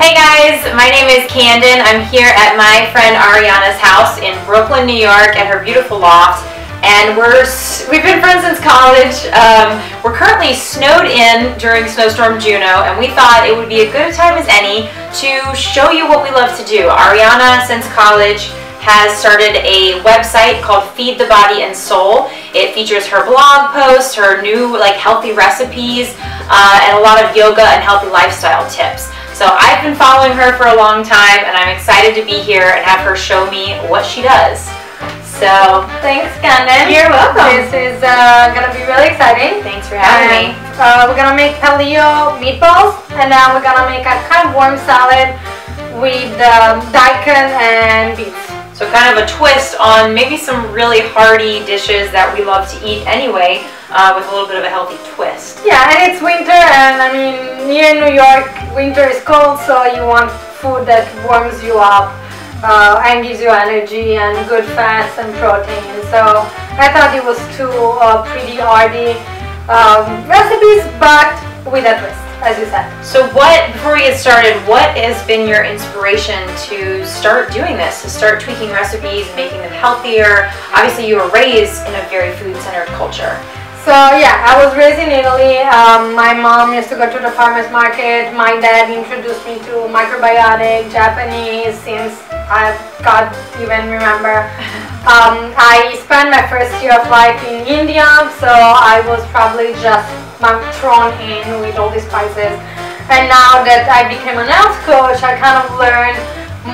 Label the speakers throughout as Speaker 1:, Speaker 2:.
Speaker 1: Hey guys, my name is Canden. I'm here at my friend Arianna's house in Brooklyn, New York at her beautiful loft. And we've been friends since college. We're currently snowed in during Snowstorm Juno, and we thought it would be a good time as any to show you what we love to do. Arianna, since college, has started a website called Feed the Body and Soul. It features her blog posts, her new healthy recipes, and a lot of yoga and healthy lifestyle tips. So I've been following her for a long time, and I'm excited to be here and have her show me what she does. So
Speaker 2: thanks, Canden.
Speaker 1: You're welcome.
Speaker 2: This is gonna be really exciting.
Speaker 1: Thanks for having me.
Speaker 2: We're gonna make paleo meatballs, and then we're gonna make a kind of warm salad with daikon and beets.
Speaker 1: So kind of a twist on maybe some really hearty dishes that we love to eat anyway, with a little bit of a healthy twist.
Speaker 2: Yeah, and it's winter, and I mean, here in New York, winter is cold, so you want food that warms you up and gives you energy and good fats and protein. So I thought it was two pretty hearty recipes, but with a twist, as you said.
Speaker 1: So before we get started, what has been your inspiration to start doing this, to start tweaking recipes and making them healthier? Obviously you were raised in a very food-centered culture.
Speaker 2: So yeah, I was raised in Italy. My mom used to go to the farmer's market. My dad introduced me to microbiotic Japanese since I can't even remember. I spent my first year of life in India, so I was probably just thrown in with all these spices. And now that I became an health coach, I kind of learned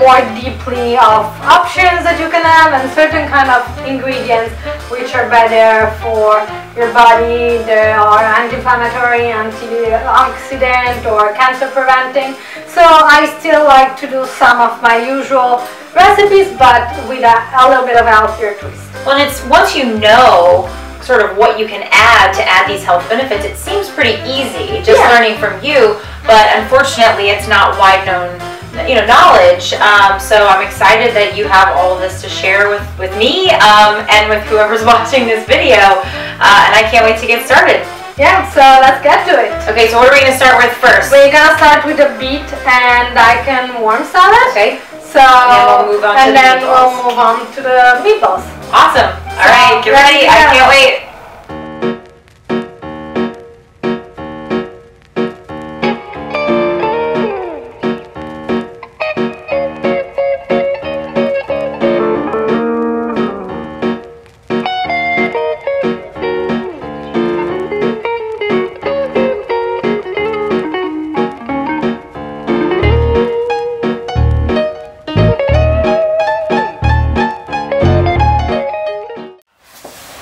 Speaker 2: more deeply of options that you can have and certain kind of ingredients which are better for your body. They are anti-inflammatory, antioxidant, or cancer preventing. So I still like to do some of my usual recipes, but with a little bit of a healthier twist.
Speaker 1: Well, and it's once you know sort of what you can add to add these health benefits, it seems pretty easy just learning from you, but unfortunately it's not wide known knowledge. So I'm excited that you have all of this to share with me and with whoever's watching this video, and I can't wait to get started.
Speaker 2: Yeah, so let's get to it.
Speaker 1: Okay, so what are we going to start with first?
Speaker 2: We're going to start with the beet and daikon warm salad.
Speaker 1: Okay.
Speaker 2: So,
Speaker 1: and then
Speaker 2: we'll move on to the meatballs.
Speaker 1: Awesome. All right, get ready. I can't wait.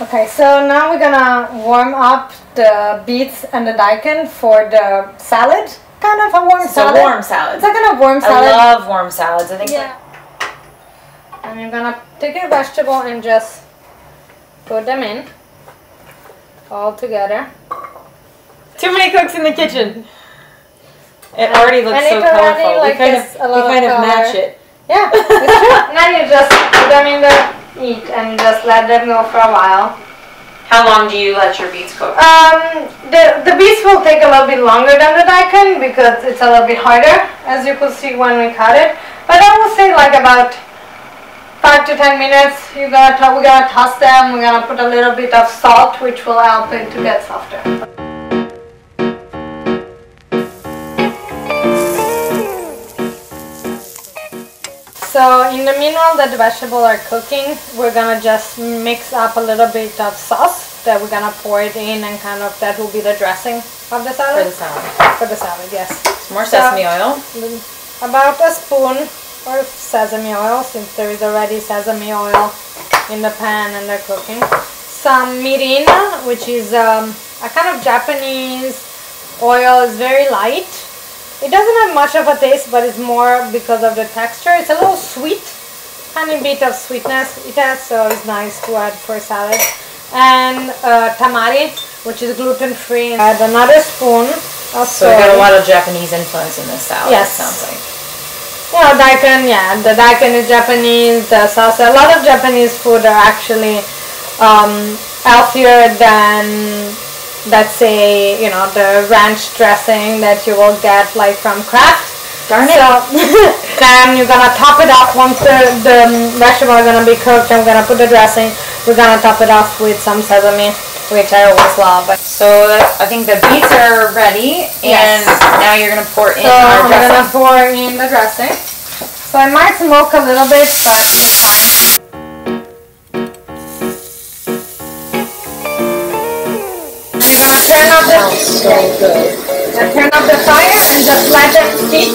Speaker 2: Okay, so now we're gonna warm up the beets and the daikon for the salad. Kind of a warm salad.
Speaker 1: It's a warm salad.
Speaker 2: It's like kind of warm salad.
Speaker 1: I love warm salads. I think.
Speaker 2: Yeah. And you're gonna take your vegetable and just put them in all together.
Speaker 1: Too many cooks in the kitchen. It already looks so colorful.
Speaker 2: Like
Speaker 1: we kind of match it.
Speaker 2: Yeah, it's true. And then you just put them in the heat and just let them go for a while.
Speaker 1: How long do you let your beets cook?
Speaker 2: The beets will take a little bit longer than the daikon because it's a little bit harder, as you could see when we cut it. But I will say like about 5 to 10 minutes. We're gonna toss them. We're gonna put a little bit of salt, which will help it to get softer. So in the meanwhile that the vegetables are cooking, we're gonna just mix up a little bit of sauce that we're gonna pour it in, and kind of that will be the dressing of the salad.
Speaker 1: For the salad.
Speaker 2: For the salad, yes.
Speaker 1: Some more sesame oil.
Speaker 2: About a spoon of sesame oil, since there is already sesame oil in the pan and they're cooking. Some mirin, which is a kind of Japanese oil. It's very light. It doesn't have much of a taste, but it's more because of the texture. It's a little sweet, tiny bit of sweetness it has, so it's nice to add for salad. And tamari, which is gluten-free. Add another spoon of
Speaker 1: So we got a lot of Japanese influence in this salad.
Speaker 2: Yes.
Speaker 1: It sounds like.
Speaker 2: Well, daikon, yeah, the daikon is Japanese. The salsa, a lot of Japanese food are actually healthier than let's say, you know, the ranch dressing that you will get like from Kraft.
Speaker 1: Darn it.
Speaker 2: So then you're gonna top it off once the vegetables are gonna be cooked. I'm gonna put the dressing. We're gonna top it off with some sesame, which I always love.
Speaker 1: So I think the beets are ready, and now you're gonna pour in our dressing.
Speaker 2: I'm gonna pour in the dressing. So it might smoke a little bit, but it's fine. And you're gonna turn off the fire and just let them steep.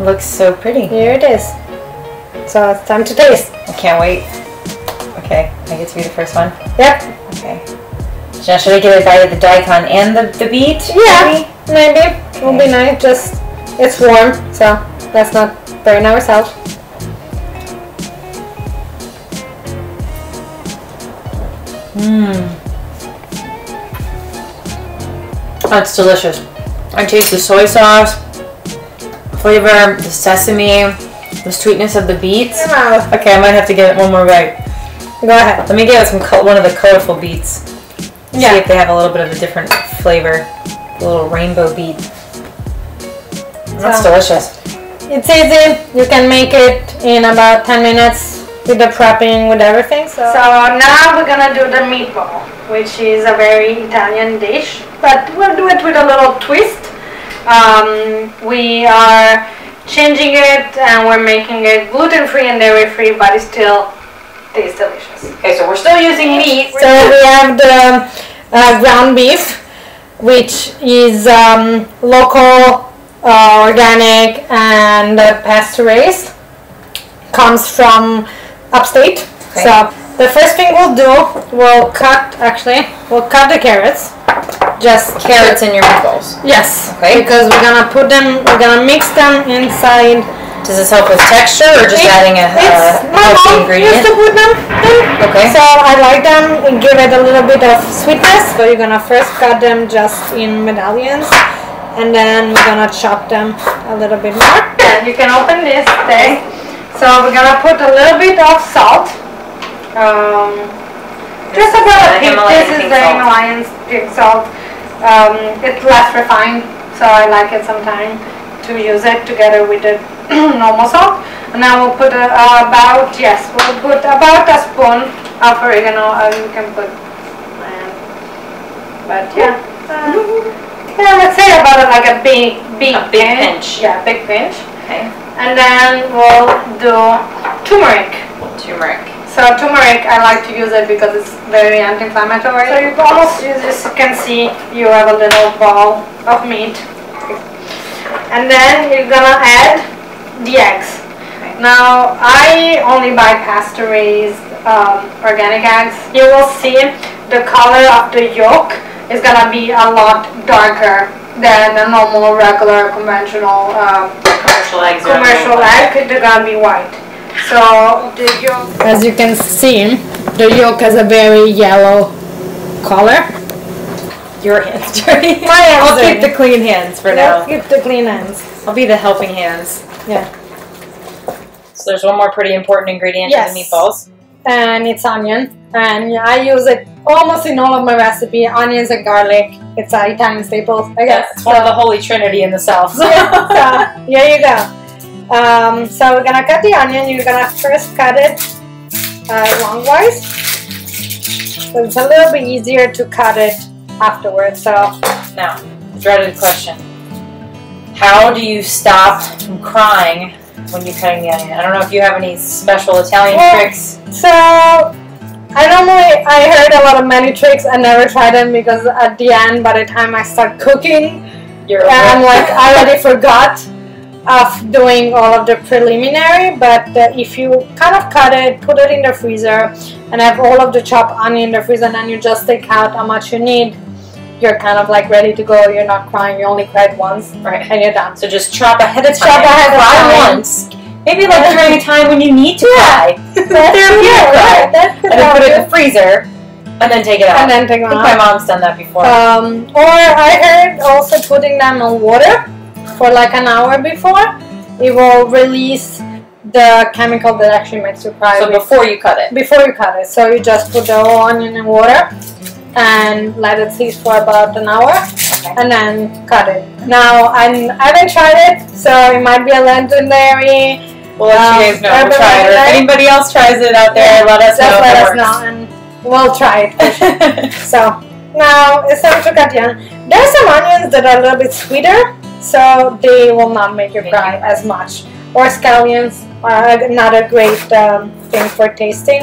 Speaker 1: Looks so pretty.
Speaker 2: Here it is. So it's time to taste.
Speaker 1: I can't wait. Okay, I get to be the first one.
Speaker 2: Yep.
Speaker 1: Okay. Now should I give a bite of the daikon and the beet?
Speaker 2: Yeah, maybe. Okay. It'll be nice. Just it's warm, so let's not burn ourselves.
Speaker 1: That's delicious. I taste the soy sauce, flavor, the sesame, the sweetness of the beets. Okay, I might have to get one more bite.
Speaker 2: Go ahead.
Speaker 1: Let me get one of the colorful beets.
Speaker 2: Yeah.
Speaker 1: See if they have a little bit of a different flavor. A little rainbow beet. That's delicious.
Speaker 2: It's easy. You can make it in about 10 minutes with the prepping, with everything. So now we're gonna do the meatball, which is a very Italian dish, but we'll do it with a little twist. We are changing it and we're making it gluten-free and dairy-free, but it still tastes delicious.
Speaker 1: Okay, so we're still using meat.
Speaker 2: So we have the ground beef, which is local, organic, and pasture-raised. Comes from upstate. Okay. So the first thing we'll do, we'll cut the carrots. Just
Speaker 1: carrots in your meatballs.
Speaker 2: Yes.
Speaker 1: Okay.
Speaker 2: Because we're gonna mix them inside.
Speaker 1: Does this help with texture or just adding a healthy ingredient?
Speaker 2: Used to put them in.
Speaker 1: Okay.
Speaker 2: So I like them and give it a little bit of sweetness. So you're gonna first cut them just in medallions, and then we're gonna chop them a little bit more. And you can open this thing. So we're gonna put a little bit of salt. Just about a pinch. This is the Himalayan pink salt. It's less refined, so I like it sometimes to use it together with the normal salt. And then we'll put about a spoon of oregano. You can put, but yeah, let's say about like a big pinch. Yeah, big pinch.
Speaker 1: Okay.
Speaker 2: And then we'll do turmeric. So turmeric, I like to use it because it's very anti-inflammatory. So you almost use this, you can see you have a little ball of meat. And then you're gonna add the eggs. Okay. Now I only buy pasture-raised organic eggs. You will see the color of the yolk is gonna be a lot darker than a normal, regular, conventional commercial egg. They're gonna be white. So the yolk, as you can see, the yolk has a very yellow color.
Speaker 1: Your hands dirty.
Speaker 2: My hands
Speaker 1: I'll keep the clean hands for now.
Speaker 2: Keep the clean hands.
Speaker 1: I'll be the helping hands.
Speaker 2: Yeah.
Speaker 1: So there's one more pretty important ingredient in the meatballs.
Speaker 2: And it's onion. And I use it almost in all of my recipe. Onions and garlic. It's an Italian staple, I guess.
Speaker 1: It's one of the holy trinity in the South.
Speaker 2: Yeah, so here you go. So we're gonna cut the onion. You're gonna first cut it longwise. So it's a little bit easier to cut it afterwards. So
Speaker 1: now, dreaded question. How do you stop from crying when you're cutting the onion? I don't know if you have any special Italian tricks.
Speaker 2: So I heard a lot of many tricks. I never tried them because at the end, by the time I start cooking, I'm like, I already forgot of doing all of the preliminary. But if you kind of cut it, put it in the freezer, and have all of the chopped onion in the freezer, and then you just take out how much you need, you're kind of like ready to go. You're not crying. You only cried once,
Speaker 1: right?
Speaker 2: And you're done.
Speaker 1: So just chop ahead of time. Cry once. Maybe like during a time when you need to cry.
Speaker 2: And then
Speaker 1: put it in the freezer, and then take it out.
Speaker 2: And then take it out.
Speaker 1: I think my mom's done that before.
Speaker 2: Or I heard also putting them on water for like an hour before, it will release the chemical that actually makes you cry.
Speaker 1: So before you cut it?
Speaker 2: Before you cut it. So you just put the whole onion in water and let it cease for about an hour, and then cut it. Now, I haven't tried it, so it might be a legendary.
Speaker 1: We'll let you guys know we'll try it. Or if anybody else tries it out there, let us know.
Speaker 2: Let us know, and we'll try it. So now it's time to cut the onion. There's some onions that are a little bit sweeter, so they will not make you cry as much. Or scallions are another great thing for tasting,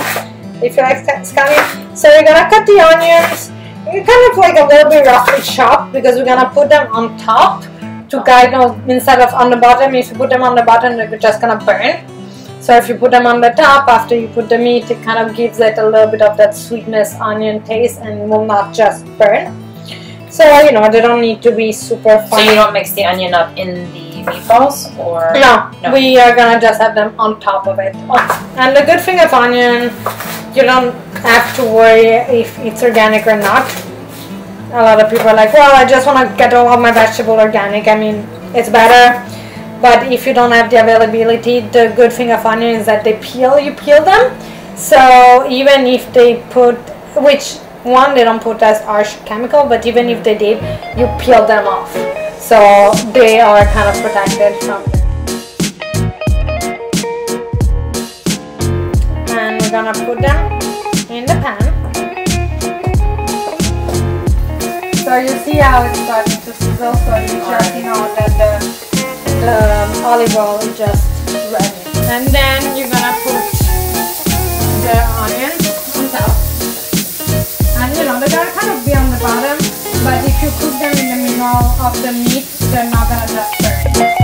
Speaker 2: if you like scallions. So we're gonna cut the onions. We're kind of like a little bit roughly chopped because we're gonna put them on top to guide them instead of on the bottom. If you put them on the bottom, they're just gonna burn. So if you put them on the top after you put the meat, it kind of gives it a little bit of that sweetness onion taste and will not just burn. So you know, they don't need to be super fun.
Speaker 1: So you don't mix the onion up in the meatballs, or
Speaker 2: no? We are gonna just have them on top of it. And the good thing of onion, you don't have to worry if it's organic or not. A lot of people are like, well, I just want to get all of my vegetable organic. I mean, it's better, but if you don't have the availability, the good thing of onion is that they peel. You peel them, so even if they put, which one they don't put as harsh chemical, but even if they did, you peel them off, so they are kind of protected from it. And we're gonna put them in the pan. So you see how it's starting to sizzle, so you just know that the olive oil is just ready. And then you're gonna put the onions on top. And you know, they're gonna kind of be on the bottom, but if you cook them in the middle of the meat, they're not gonna just burn.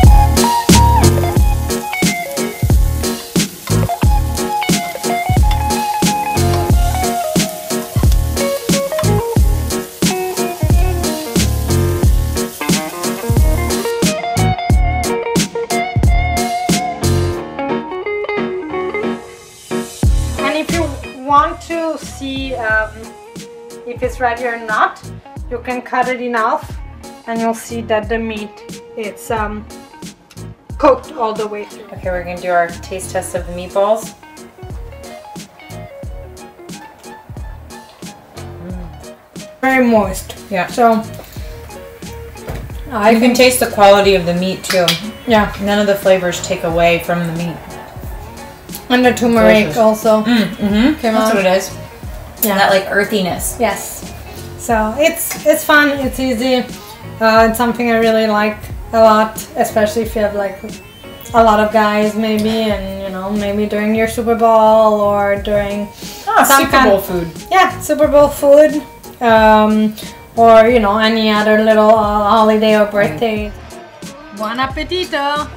Speaker 2: Want to see if it's ready or not, you can cut it in half and you'll see that the meat it's cooked all the way through.
Speaker 1: Okay, we're gonna do our taste test of the meatballs.
Speaker 2: Very moist.
Speaker 1: Yeah.
Speaker 2: So
Speaker 1: you can taste the quality of the meat too.
Speaker 2: Yeah.
Speaker 1: None of the flavors take away from the meat.
Speaker 2: And the turmeric also came
Speaker 1: That's
Speaker 2: out.
Speaker 1: what it is. Yeah. And that like earthiness.
Speaker 2: Yes. So it's fun. It's easy. It's something I really like a lot, especially if you have like a lot of guys maybe, and you know, maybe during your Super Bowl or during
Speaker 1: Super Bowl food.
Speaker 2: Yeah, Super Bowl food, or you know, any other little holiday or birthday. Buon appetito!